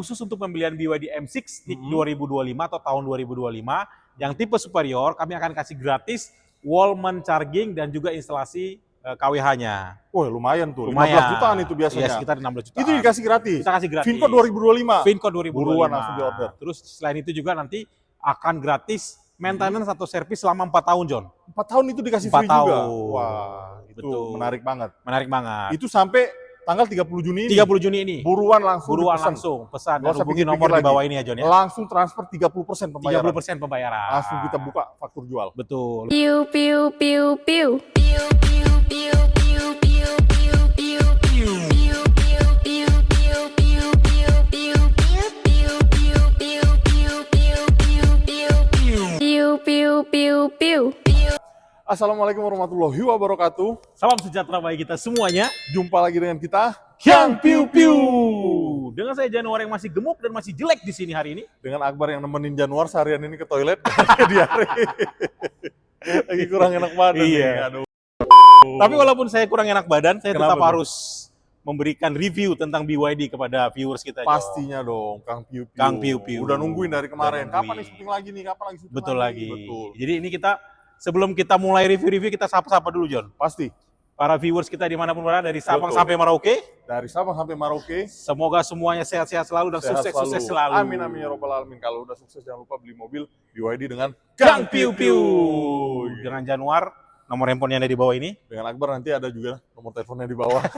Khusus untuk pembelian BYD M6 di 2025 atau tahun 2025 yang tipe superior, kami akan kasih gratis Wallman charging dan juga instalasi KWH-nya. Wah, lumayan tuh. Lumayan. 15 jutaan itu biasanya. Iya, sekitar 16 jutaan. Itu dikasih gratis. Kita kasih gratis. VinCode 2025. VinCode 2025. Buruan langsung di order. Terus selain itu juga nanti akan gratis maintenance atau servis selama 4 tahun, John. 4 tahun itu dikasih 4 free juga. tahun. Wah, itu Betul. menarik banget. Menarik banget. Itu sampai tanggal 30 Juni ini. 30 Juni ini. Buruan langsung pesan. Nggak usah Hubungi pikir-pikir nomor di lagi. bawah ini ya, John ya. Langsung transfer 30% pembayaran. 30% pembayaran. Langsung kita buka faktur jual. Betul. Pew pew pew pew. Pew pew pew. Assalamualaikum warahmatullahi wabarakatuh. Salam sejahtera bagi kita semuanya. Jumpa lagi dengan kita Hyang Piu Piu. Dengan saya Januar yang masih gemuk dan masih jelek di sini hari ini. dengan Akbar yang nemenin Januar seharian ini ke toilet diare. Lagi kurang enak badan Iya. nih. Aduh. Tapi walaupun saya kurang enak badan, saya Kenapa tetap tuh? harus memberikan review tentang BYD kepada viewers kita. John. Pastinya dong, Kang Piu Piu. Kang Piu Piu. Udah nungguin dari kemarin. Udah nungguin. Kapan nih syuting lagi nih? Kapan lagi syuting Betul lagi. Betul. Jadi ini kita sebelum kita mulai review-review kita sapa-sapa dulu, John. Pasti. Para viewers kita dimanapun berada dari Sabang Betul. sampai Merauke. Dari Sabang sampai Merauke. Semoga semuanya sehat-sehat selalu dan Sehat sukses-sukses selalu. Amin amin ya robbal alamin. Kalau udah sukses jangan lupa beli mobil BYD dengan Kang Piu Piu. Dengan Januar, nomor handphone yang ada di bawah ini. Dengan Akbar nanti ada juga nomor teleponnya di bawah.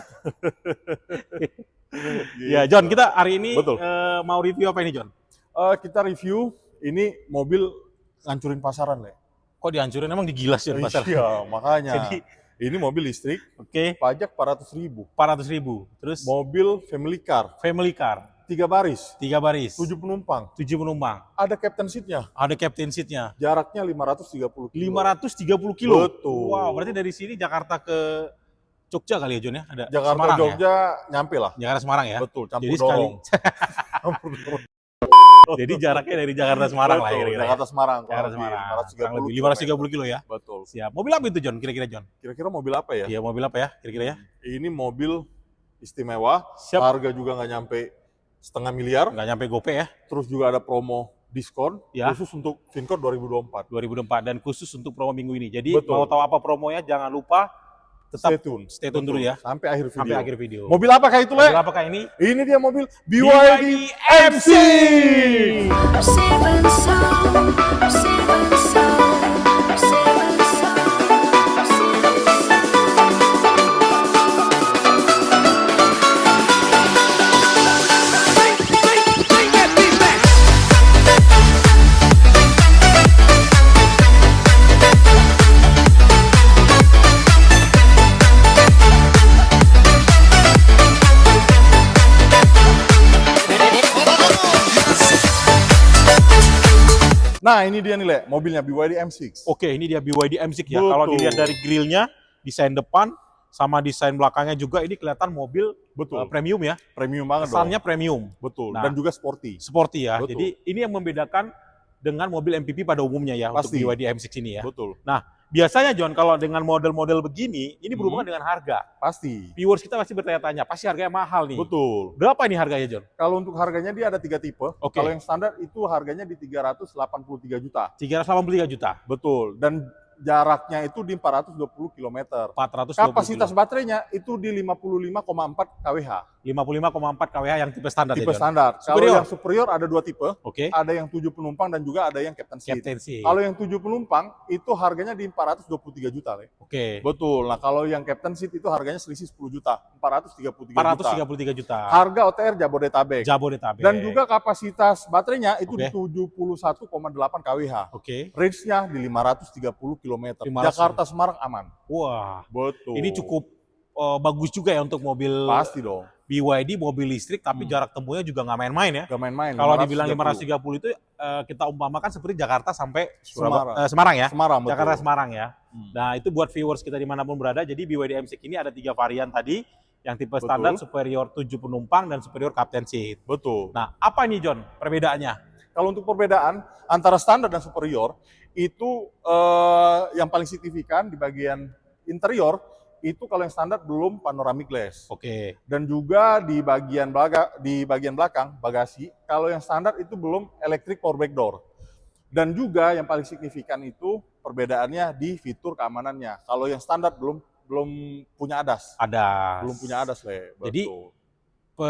Ya, John, kita hari ini Betul. mau review apa ini, John? Kita review ini mobil ngancurin pasaran, Le. Kok dihancurin? Emang digilas ya di pasar? Iya, makanya. Jadi, Ini mobil listrik, oke, pajak 400.000. 400.000. Terus Mobil family car, family car, 3 baris, 3 baris, 7 penumpang. 7 penumpang. Ada captain seat-nya, Ada captain seat-nya. jaraknya 530 kilo. 530 kilo. Betul. Wow, berarti dari sini Jakarta ke Jogja kali ya, John ya? Ada Jakarta Semarang Jogja ya? nyampe lah. Jakarta Semarang ya? Betul, campur Jadi sekali, dorong. Campur dorong. jadi jaraknya dari Jakarta Semarang lah ya Betul, kira-kira. Jakarta Semarang. Jakarta kurang Semarang. lebih Kurang lebih 530 530 kilo ya. Betul. Siap. Mobil apa itu, John? Kira-kira, John? Kira-kira mobil apa ya? Iya, mobil apa ya? Kira-kira ya? Ini mobil istimewa, Siap. harga juga nggak nyampe setengah miliar, Nggak nyampe gope ya? terus juga ada promo diskon Ya. khusus untuk VinCode 2024. 2004 dan khusus untuk promo minggu ini. Jadi Betul. mau tahu apa promonya jangan lupa tetap Stay tune dulu ya sampai akhir video. sampai akhir video. Mobil apakah itu, Le? Mobil apakah ini? Ini dia mobil BYD BYD MC. Seven sound, seven sound, seven Nah, ini dia nih, Le, mobilnya BYD M6. Oke, ini dia BYD M6 ya. Betul. Kalau dilihat dari grillnya, desain depan sama desain belakangnya juga ini kelihatan mobil Betul. premium ya. Premium banget dong. Kesannya premium, Betul. Nah. Dan juga sporty. sporty ya. Betul. Jadi ini yang membedakan dengan mobil MPV pada umumnya ya Pasti. untuk BYD M6 ini ya. Betul. Biasanya John kalau dengan model-model begini, ini berhubungan dengan harga. Pasti. Viewers kita pasti bertanya-tanya, pasti harganya mahal nih. Betul. Berapa ini harganya, John? Kalau untuk harganya dia ada 3 tipe. Oke. Kalau yang standar itu harganya di 383 juta. 383 juta. Betul. Dan jaraknya itu di 420 km. 420 Kapasitas kilo. baterainya itu di 55,4 kWh. 55,4 kWh yang tipe standar Tipe ya, John? standar. Kalau Superior? yang superior ada 2 tipe. Oke. Ada yang 7 penumpang dan juga ada yang captain seat. Captain seat. Kalau yang 7 penumpang itu harganya di 423 juta, Le. Oke. Betul. Nah, kalau yang captain seat itu harganya selisih 10 juta, 433 juta. 433 juta. Harga OTR Jabodetabek. Jabodetabek. Dan juga kapasitas baterainya itu Oke. di 71,8 kWh. Oke. Range-nya di 530 km. 500. Jakarta Semarang aman. Wah, Betul. ini cukup bagus juga ya untuk mobil pasti dong. BYD, mobil listrik, tapi jarak tempuhnya juga nggak main-main ya. Gak main-main. Kalau dibilang 530 itu kita umpamakan seperti Jakarta sampai Semarang. Semarang ya. Semarang, betul. Jakarta Semarang ya. Hmm. Nah itu buat viewers kita dimanapun berada. Jadi BYD M6 ini ada 3 varian tadi, yang tipe Betul. standar, superior 7 penumpang dan superior captain seat. Betul. Nah apa nih John perbedaannya? Kalau untuk perbedaan antara standar dan superior itu yang paling signifikan di bagian interior itu kalau yang standar belum panoramic glass. Oke. Dan juga di bagian belakang bagasi, kalau yang standar itu belum electric power back door. Dan juga yang paling signifikan itu perbedaannya di fitur keamanannya. Kalau yang standar belum punya ADAS. Ada. Belum punya ADAS, Le. Jadi, Betul.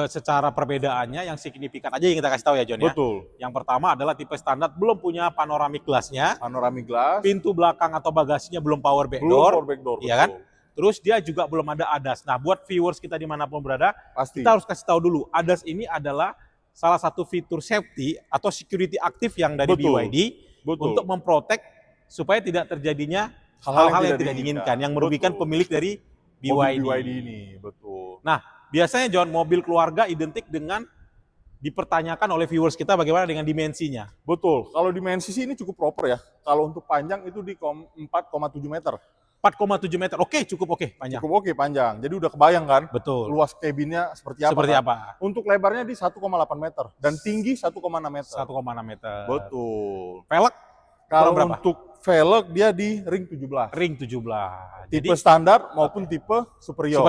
secara perbedaannya yang signifikan aja yang kita kasih tahu ya John ya. Betul. Yang pertama adalah tipe standar belum punya panoramic glass-nya, Panoramic glass, pintu belakang atau bagasinya belum power back belum door, power back door, iya kan? Terus dia juga belum ada ADAS. Nah, buat viewers kita dimanapun berada, Pasti. kita harus kasih tahu dulu, ADAS ini adalah salah satu fitur safety atau security aktif yang dari Betul. BYD untuk memprotek supaya tidak terjadinya hal-hal yang tidak diinginkan, yang merugikan pemilik dari BYD. BYD ini, betul. Nah, biasanya John, mobil keluarga identik dengan dipertanyakan oleh viewers kita bagaimana dengan dimensinya. Betul. Kalau dimensi sih ini cukup proper ya. Kalau untuk panjang itu di 4,7 meter. 4,7 meter, oke, cukup oke panjang. Cukup oke panjang. Jadi udah kebayang kan? Betul. Luas cabinnya seperti apa? Seperti kan? apa? Untuk lebarnya di 1,8 meter dan tinggi 1,6 meter. 1,6 meter. Betul. Velg Kalau berapa? untuk velg dia di ring 17. Ring 17. Tipe standar maupun tipe superior.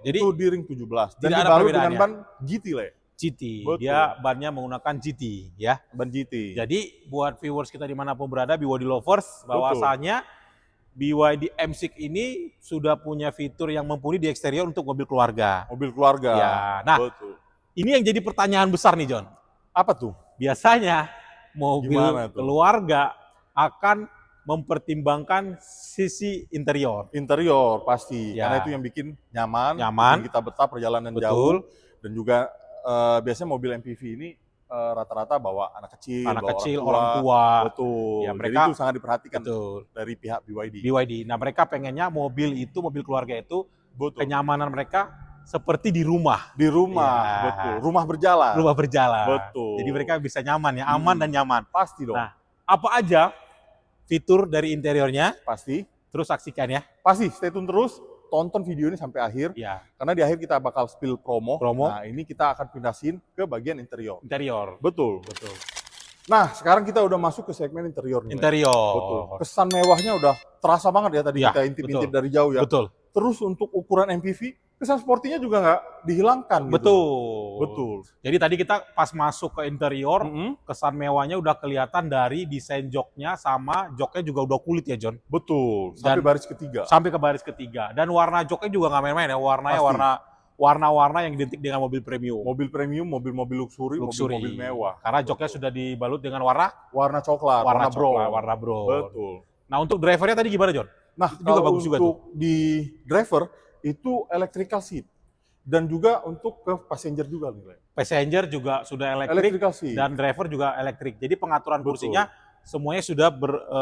Jadi itu di ring 17. Dan tidak ada dibalut dengan perbedaannya. ban GT, Le. GT, Betul. dia bannya menggunakan GT ya. Ban GT. Jadi buat viewers kita dimanapun berada, BYD lovers, bahwasanya BYD M6 ini sudah punya fitur yang mumpuni di eksterior untuk mobil keluarga. Mobil keluarga. Ya, nah betul. ini yang jadi pertanyaan besar nih John. Apa tuh? Biasanya mobil Gimana tuh? keluarga akan mempertimbangkan sisi interior. Interior pasti, Ya. karena itu yang bikin nyaman, Nyaman. bikin kita betah perjalanan Betul. jauh, dan juga biasanya mobil MPV ini rata-rata bawa anak kecil, Orang tua. betul. Ya, Jadi mereka- itu sangat diperhatikan Betul. dari pihak BYD. BYD. Nah, mereka pengennya mobil keluarga itu Betul. kenyamanan mereka seperti di rumah. Di rumah, Ya. betul. Rumah berjalan. Rumah berjalan. Betul. Jadi mereka bisa nyaman ya, aman dan nyaman. Pasti dong. Nah, apa aja fitur dari interiornya? Pasti. Terus saksikan ya. Pasti. Stay tune terus. Tonton video ini sampai akhir. Ya, Karena di akhir kita bakal spill promo. Promo. Nah, ini kita akan pindah scene ke bagian interior. interior. Betul. Betul. Nah, sekarang kita udah masuk ke segmen interior nih. Interior. Betul. Kesan mewahnya udah terasa banget ya tadi Ya, kita intip-intip betul. dari jauh ya. Betul. Terus untuk ukuran MPV, kesan sportinya juga nggak dihilangkan gitu. Betul. Betul. Jadi tadi kita pas masuk ke interior, Mm-mm. kesan mewahnya udah kelihatan dari desain joknya sama joknya juga udah kulit ya John. Betul. Sampai Dan- baris ketiga. Sampai ke baris ketiga. Dan warna joknya juga nggak main-main ya. Warnanya Pasti. warna-warna yang identik dengan mobil premium. Mobil premium, mobil-mobil luxury, mobil-mobil mewah. Karena joknya sudah dibalut dengan warna Warna coklat, warna brown. coklat, warna brown. Betul. Nah, untuk drivernya tadi gimana John? Nah, Itu juga kalau bagus juga untuk di driver itu electrical seat. Dan juga untuk ke passenger juga nih, Le. Passenger juga sudah elektrik Electrical seat. dan driver juga elektrik. Jadi pengaturan Betul. kursinya semuanya sudah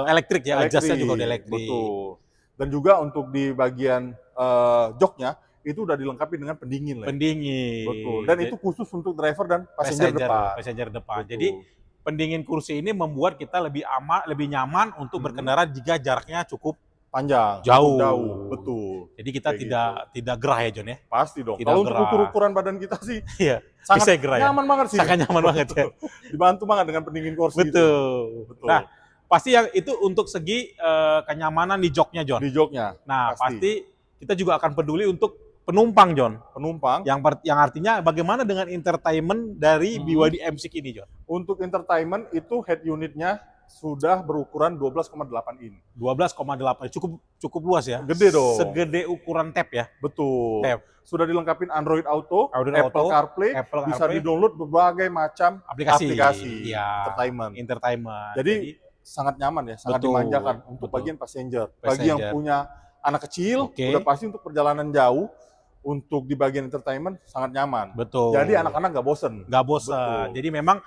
elektrik ya, adjustnya juga udah elektrik. Betul. Dan juga untuk di bagian joknya itu udah dilengkapi dengan pendingin, Le. Pendingin. Betul. Dan itu khusus untuk driver dan passenger depan. passenger depan. Betul. Jadi pendingin kursi ini membuat kita lebih aman, lebih nyaman untuk berkendara jika jaraknya cukup panjang, jauh. cukup jauh, betul. Jadi kita Kayak tidak gerah ya John ya. Pasti dong. Tidak Kalau untuk gerah. ukur-ukuran badan kita sih Iya. sangat Bisa gerah ya. nyaman banget sih. Sangat nyaman banget ya. Dibantu banget dengan pendingin kursi itu. Betul. Betul. Nah, pasti yang itu untuk segi kenyamanan di joknya John. Di joknya, Nah, pasti. pasti kita juga akan peduli untuk penumpang John. penumpang. Yang artinya bagaimana dengan entertainment dari BYD M6 ini John? Untuk entertainment itu head unitnya sudah berukuran 12,8 in. 12,8 cukup luas ya. Gede dong. Segede ukuran tab ya. Betul. Tab. Sudah dilengkapi Android Auto, Android Apple Auto, CarPlay, Apple bisa CarPlay. di-download berbagai macam Aplikasi. Iya. entertainment. Jadi Jadi sangat nyaman ya, sangat Betul, dimanjakan untuk betul. bagian passenger. Bagi yang Passenger. punya anak kecil, Oke. udah pasti untuk perjalanan jauh, untuk di bagian entertainment sangat nyaman. betul. Jadi anak-anak nggak bosen. nggak bosan. Betul. Jadi memang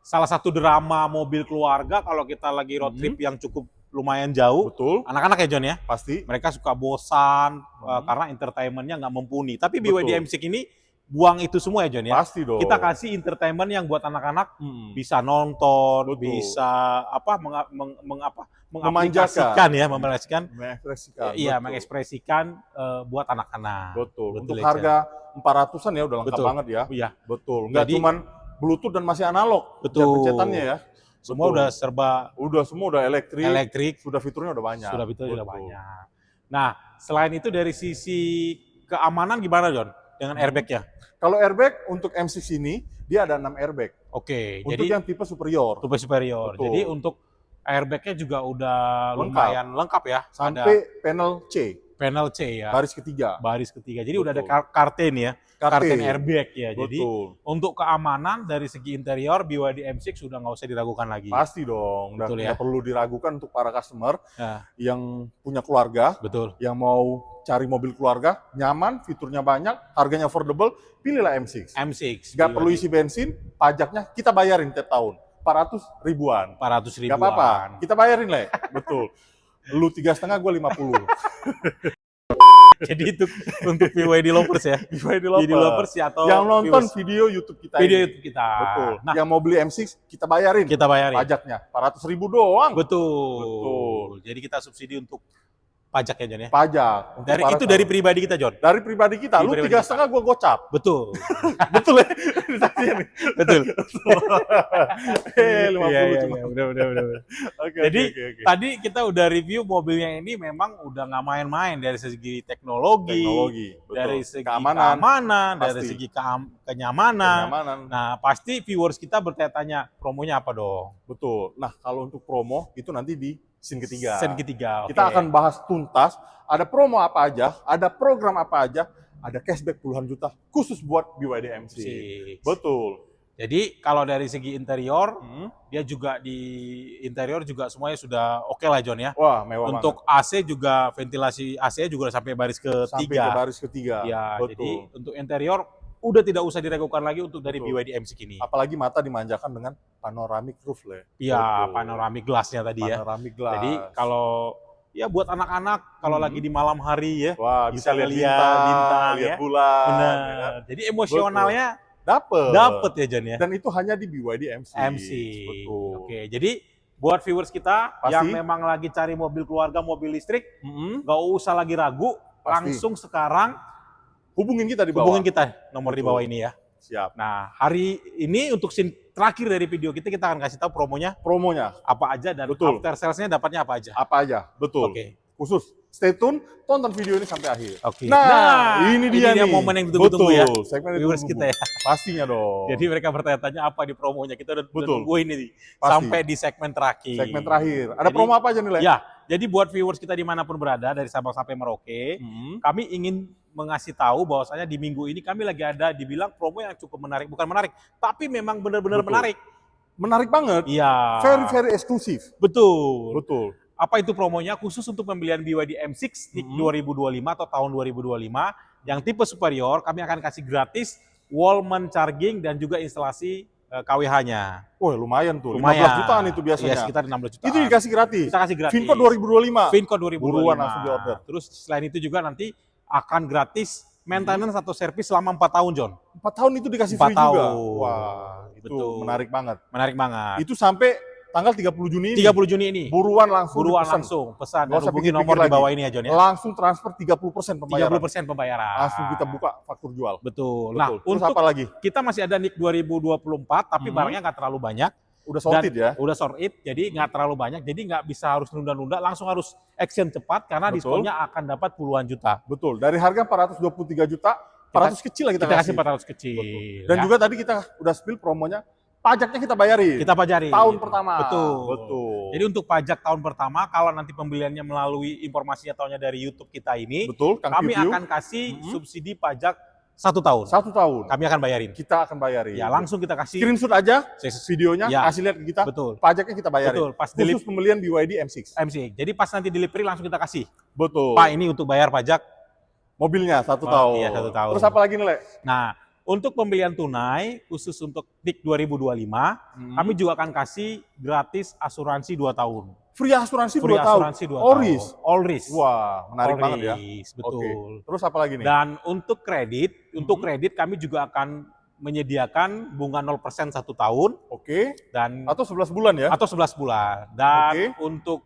salah satu drama mobil keluarga kalau kita lagi road trip yang cukup lumayan jauh, Betul, anak-anak ya John ya, pasti. mereka suka bosan karena entertainmentnya nggak mumpuni. Tapi BYD Betul. M6 ini buang itu semua ya John ya. Pasti dong. Kita kasih entertainment yang buat anak-anak Hmm. bisa nonton, Betul. bisa Memanjakan. mengapresiasikan, Mengekspresikan. iya, betul. mengekspresikan buat anak-anak. Betul. Untuk ya, harga 400-an ya udah lengkap Betul. banget ya. Iya, Betul. Nggak Jadi- cuman Bluetooth dan masih analog. Betul. Pencetannya ya. semua Betul. udah serba Semua udah elektrik. elektrik, Sudah fiturnya udah banyak. sudah Betul. banyak. Nah, selain itu dari sisi keamanan gimana, John? Dengan airbag-nya? Kalau airbag untuk M6 ini dia ada 6 airbag. Oke, Untuk jadi yang tipe superior. tipe superior. Betul. Jadi untuk airbag-nya juga udah Lengkap. lumayan lengkap ya. Sampai panel C, panel C ya. baris ketiga. Baris ketiga. Jadi udah ada Betul. karten ya. Karten airbag ya. Betul. Jadi untuk keamanan dari segi interior BYD M6 sudah nggak usah diragukan lagi. Pasti dong, udah Betul nggak ya. perlu diragukan untuk para customer Nah, yang punya keluarga, betul. yang mau cari mobil keluarga, nyaman, fiturnya banyak, harganya affordable, pilihlah M6. M6. Nggak perlu isi bensin, pajaknya kita bayarin tiap tahun, 400 ribuan. 400 ribuan. Nggak apa-apa, kita bayarin lah. Betul. Lu 3,5, gue 50. Jadi itu untuk BYD lovers ya. BYD BYD lovers ya atau yang nonton viewers. video YouTube kita Video ini. YouTube kita. Betul. Nah, Yang mau beli M6 kita bayarin. kita bayarin. Pajaknya 400 ribu doang. Betul. Jadi kita subsidi untuk pajak ya, John ya. Pajak. Untuk Dari para itu dari pribadi kita, John. dari pribadi kita. Lu Pribadi 3,5 gue gocap. Betul. Betul ya? Ditanya nih. Betul. 50 Iya, cuma. benar. Oke, Jadi oke. tadi kita udah review mobilnya ini memang udah nggak main-main dari segi teknologi, Betul. dari segi Keamanan, keamanan, dari pasti. segi kenyamanan. Kenyamanan. Nah, pasti viewers kita bertanya-tanya promonya apa dong? Betul. Nah, kalau untuk promo itu nanti di scene ketiga. Sen ketiga. Kita oke. akan bahas tuntas, ada promo apa aja, ada program apa aja, ada cashback puluhan juta khusus buat BYD M6. Six. Betul. Jadi kalau dari segi interior, Hmm. dia juga di interior juga semuanya sudah oke lah, John ya. Wah, mewah Untuk AC juga ventilasi AC juga sampai baris banget. Sampai ke ketiga. baris ketiga. Ya, Betul. jadi untuk interior udah tidak usah diragukan lagi untuk dari Betul. BYD M6 ini. Apalagi mata dimanjakan dengan panoramic roof lah. Iya, Betul. panoramic glass-nya tadi ya. Panoramic glass. Jadi kalau ya buat anak-anak kalau Hmm. lagi di malam hari ya, wah, bisa lihat lihat bintang, bintang, lihat ya. bulan. benar. ya kan? Jadi emosionalnya Dapet. dapet ya, John ya. Dan itu hanya di BYD M6. M6. Betul. Oke, jadi buat viewers kita Pasti. yang memang lagi cari mobil keluarga, mobil listrik, Mm-mm. nggak usah lagi ragu, Pasti. langsung sekarang Hubungin kita di bawah. hubungin kita nomor di Betul. bawah ini ya. Siap. Nah, hari ini untuk scene terakhir dari video kita akan kasih tahu promonya Promonya apa aja dan Betul. after sales-nya dapatnya apa aja. apa aja? Betul. Oke. Khusus stay tune, tonton video ini sampai akhir. Oke. Nah, ini dia nih. momen yang ditunggu-tunggu ya. Betul, segmen yang Viewers ditunggu-tunggu. kita ya. Pastinya dong. Jadi mereka bertanya-tanya apa di promonya. Kita udah Betul. nunggu ini nih. Pasti. Sampai di segmen terakhir. segmen terakhir. Ada Jadi- promo apa aja nih, Le? Ya, jadi buat viewers kita dimanapun berada, dari Sabang sampai Merauke, Hmm. kami ingin mengasih tahu bahwasanya di minggu ini kami lagi ada dibilang promo yang cukup menarik. Bukan menarik, tapi memang benar-benar Betul. menarik. Menarik banget. Iya. Very eksklusif. Betul. Betul. Apa itu promonya? Khusus untuk pembelian BYD M6 di 2025 atau tahun 2025 yang tipe superior, kami akan kasih gratis Wallman charging dan juga instalasi KWH-nya. Wah, lumayan tuh. Lumayan. 15 jutaan itu biasanya. Iya, sekitar 16 jutaan. Itu dikasih gratis. Kita kasih gratis. Finco 2025. Finco 2025. Buruan langsung di-order. Terus selain itu juga nanti akan gratis maintenance atau servis selama 4 tahun, John. 4 tahun itu dikasih 4 free juga. tahun. Wah, itu Betul. menarik banget. Menarik banget. Itu sampai tanggal 30 Juni ini. 30 Juni ini. Buruan langsung Buruan dipesan. langsung pesan Nggak dan usah hubungi pikir-pikir nomor di lagi. bawah ini ya, John ya. Langsung transfer 30% pembayaran. 30% pembayaran. Langsung kita buka faktur jual. Betul. Nah, Betul. Terus untuk apa lagi? kita masih ada NIK 2024 tapi barangnya nggak terlalu banyak. Udah sorted ya. Udah sorted, jadi nggak terlalu banyak, jadi nggak bisa harus nunda-nunda, langsung harus action cepat karena Betul. diskonnya akan dapat puluhan juta. Betul. Dari harga 423 juta, 400 kecil lah kita, Kita kasih kasih. 400 kecil. Betul. Dan ya. juga tadi kita udah spill promonya, pajaknya kita bayarin. kita pajarin. Tahun pertama. Betul. Betul. Jadi untuk pajak tahun pertama, kalau nanti pembeliannya melalui informasinya tahunya dari YouTube kita ini, betul, Kang kami Piu-Piu. akan kasih subsidi pajak 1 tahun. 1 tahun. Kami akan bayarin. Kita akan bayarin. Ya langsung kita kasih. Screenshot aja videonya, Ya. kasih lihat ke kita. Betul. Pajaknya kita bayarin. Betul. Pas Khusus pembelian BYD M6. MC. Jadi pas nanti delivery langsung kita kasih. Betul. Pak, ini untuk bayar pajak. Mobilnya 1 Oh, tahun. iya, 1 tahun. Terus apa lagi nih, Le? Nah, untuk pembelian tunai khusus untuk NIK 2025, kami juga akan kasih gratis asuransi 2 tahun. Free asuransi 2 Free tahun. asuransi 2 Oris. tahun. All risk. Wah, menarik All banget ya. risk, betul. Oke. Terus apa lagi nih? Dan untuk kredit kami juga akan menyediakan bunga 0% 1 tahun Oke. dan Atau 11 bulan ya? atau 11 bulan. Dan Oke. untuk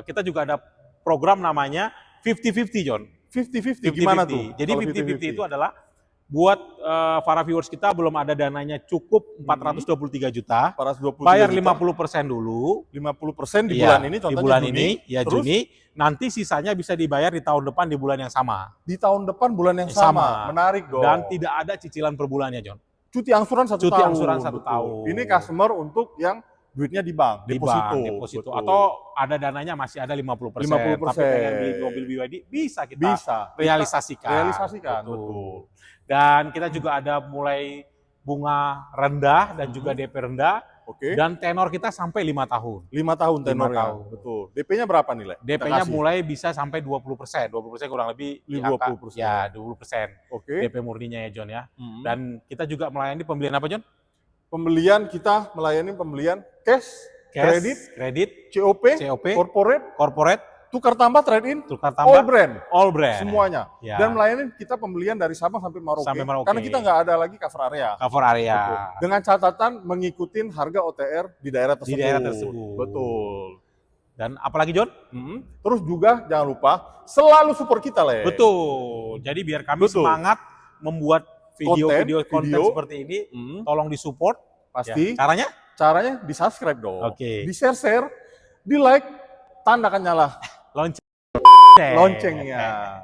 kita juga ada program namanya 50-50, John. 50-50. Gimana tuh? 50-50. Jadi kalau 50-50 itu adalah buat para viewers kita belum ada dananya cukup 423 juta. 423 Bayar juta. 50% dulu. 50% di Iya, bulan ini, di contohnya bulan Juni. ini, ya Terus Juni. Nanti sisanya bisa dibayar di tahun depan di bulan yang sama. di tahun depan bulan yang Sama. sama. Menarik dong. Dan tidak ada cicilan per bulannya, John. Cuti angsuran 1 Cuti tahun. angsuran 1 betul. tahun. Ini customer untuk yang duitnya di bank, Di deposito. bank, deposito. Betul. Atau ada dananya masih ada 50%. 50%. Tapi pengen beli mobil BYD, bisa kita Bisa. realisasikan. Realisasikan, betul. Dan kita juga ada mulai bunga rendah dan juga DP rendah. Oke. Dan tenor kita sampai 5 tahun. 5 tahun 5 tenornya. tahun. Betul. DP-nya berapa nih, Le? Kita DP-nya kasih. mulai bisa sampai 20%. 20% kurang lebih di angka- 20%. Ya, 20%. Oke. DP murninya ya, John ya. Mhm. Dan kita juga melayani pembelian apa, John? Pembelian kita melayani pembelian cash, Cash, kredit, kredit, COP, COP, corporate, corporate, tukar tambah, trade-in, tukar all tambah, brand, all brand. semuanya. Ya. Dan melayani kita pembelian dari Sabang sampai Merauke. Sampai Merauke. Karena kita nggak ada lagi cover area. Cover area. Betul. Dengan catatan mengikuti harga OTR di daerah tersebut. daerah tersebut. Betul. Dan apalagi, John? Terus juga jangan lupa selalu support kita, Le. Betul. Jadi biar kami Betul. semangat membuat video-video konten video. seperti ini, Mhm. tolong disupport. Pasti. Ya. Caranya? Caranya di subscribe dong. Oke. Di share, di like, tandakan nyala Lonceng. loncengnya,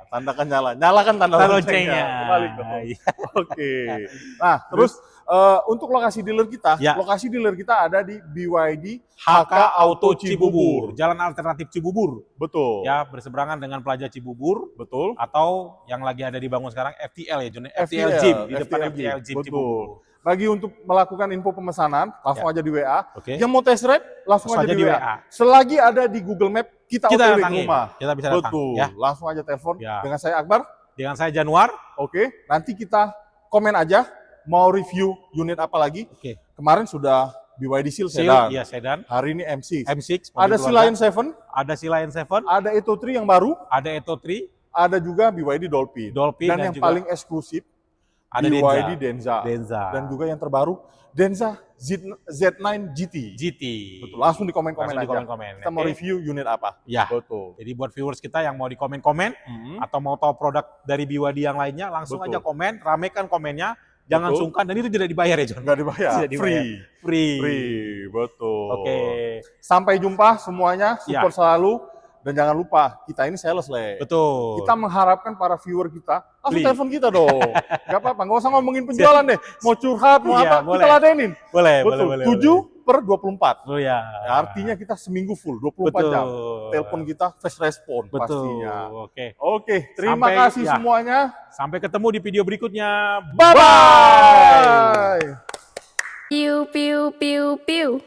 tandakan nyala, nyalakan tanda Tanda loncengnya. loncengnya. Kembali dong. Iya. Oke. Nah, terus untuk lokasi dealer kita, Ya. lokasi dealer kita ada di BYD HK Auto Cibubur, jalan alternatif Cibubur. Betul. Ya, berseberangan dengan Plaza Cibubur Betul. atau yang lagi ada dibangun sekarang FTL ya, John. FTL FTL, Gym di depan FTL FTL Gym Betul. Cibubur. Bagi untuk melakukan info pemesanan, langsung Ya. aja di WA. Oke. Yang mau test drive, langsung aja di WA. Selagi ada di Google Map, kita Kita OTW ke datangin. rumah. Kita bisa datang. Betul. Ya. Langsung aja telepon Ya. dengan saya Akbar. Dengan saya Januar. Oke. Nanti kita komen aja mau review unit apa lagi. Oke. Kemarin sudah BYD Seal Seal, Sedan. iya sedan. Hari ini M6. M6. Ada mobil Sea keluarga. Lion 7, Ada Sea Lion 7, ada Eto 3 yang baru, ada Eto 3, ada juga BYD Dolphin. Dolphin Dan dan yang juga paling eksklusif ada BYD Denza. Denza. Dan juga yang terbaru Denza Z9 GT. GT. Betul. Langsung di komen-komen Langsung aja. di komen-komen. Kita mau Oke. review unit apa. Ya. Betul. Jadi buat viewers kita yang mau di komen-komen atau mau tahu produk dari BYD yang lainnya, langsung Betul. aja komen, ramekan komennya, jangan Betul. sungkan, dan itu tidak dibayar ya, John. Nggak dibayar. Tidak dibayar. Free. Free. Free. Betul. Oke. Sampai jumpa semuanya. Support selalu. Dan jangan lupa, kita ini sales, Le. Betul. Kita mengharapkan para viewer kita, langsung Beli. telepon kita dong. Gak apa-apa, nggak usah ngomongin penjualan deh. Mau curhat, mau Iya, apa, boleh. kita ladenin. boleh, Betul, boleh. 7/24. Oh ya. Ya, artinya kita seminggu full, 24 jam. Telepon kita fast respon Betul. pastinya. Oke. Oke, terima Sampai- kasih ya. semuanya. Sampai ketemu di video berikutnya. Bye-bye. Pew pew pew pew.